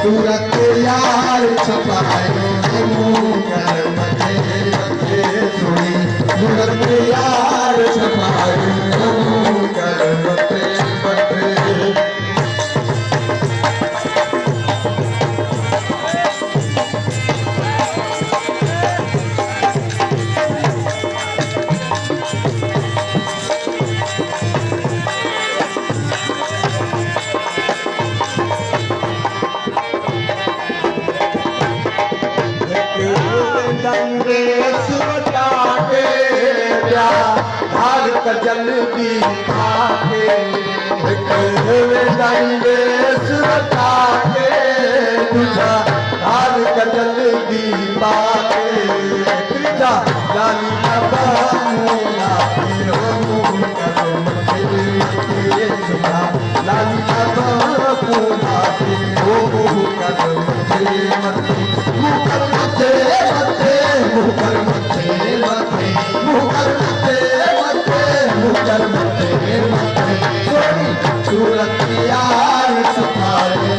सूरत यार छपायो कर मथे मथे सुनी सूरत यार छपायो कर मथे मथे कजल दी खाके दंगे सुरता के तुझा हार कजल दी पाके तुझा जानी नबामुना लाली नबामुना कदम मते मुकर मते मते मुकर मते मते मुकर मते मुकर मते मते सोनी सूरत यार छपाए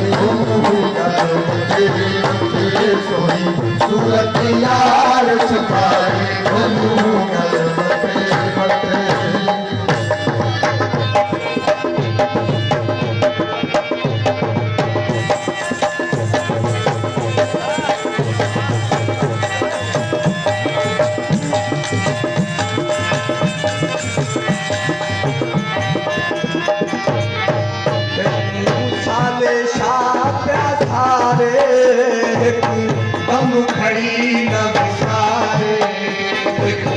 कर मते मते सोनी सूरत यार छपाए कर मते मते दम खड़ी न विसारे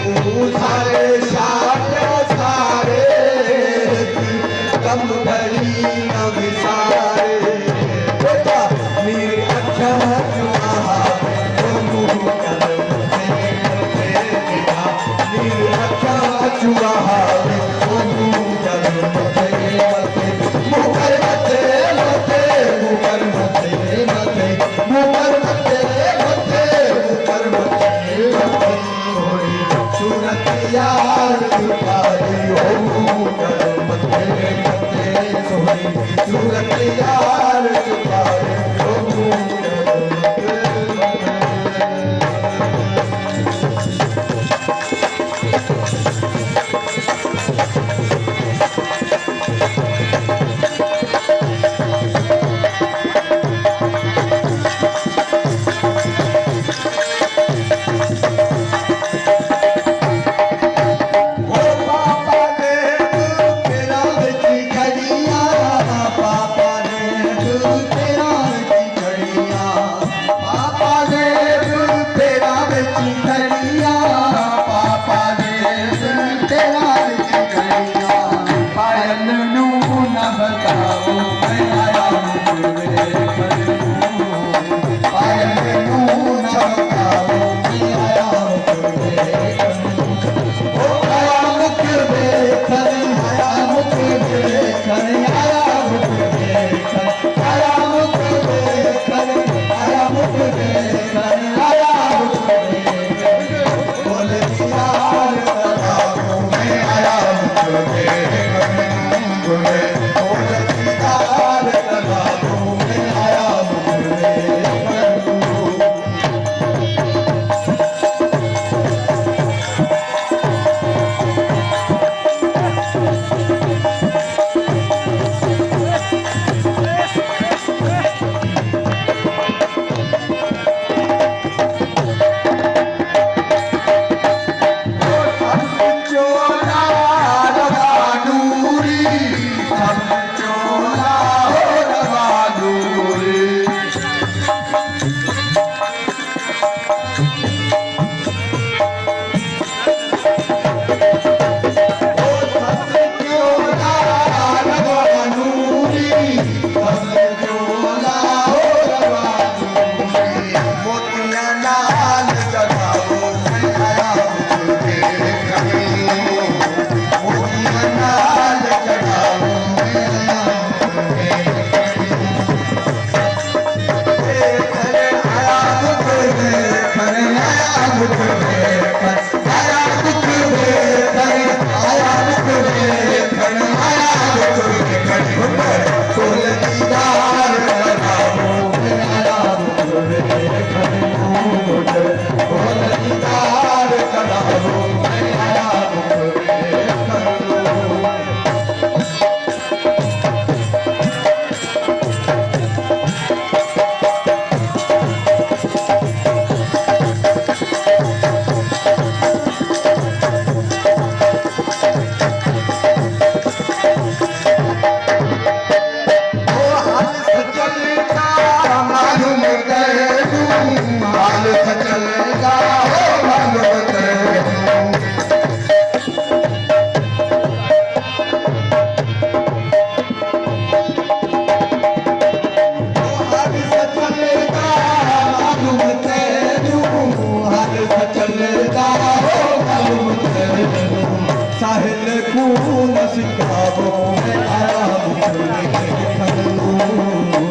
सारे सारे सारे दम खड़ी न विसारे बेटा मेरे अच्छा मेरे अच्छा चुआ यार छुपाई हो कर मते मते सोनी सूरत यार छुपाई हो न सिखावो मैं आया मुखड़े खड़ू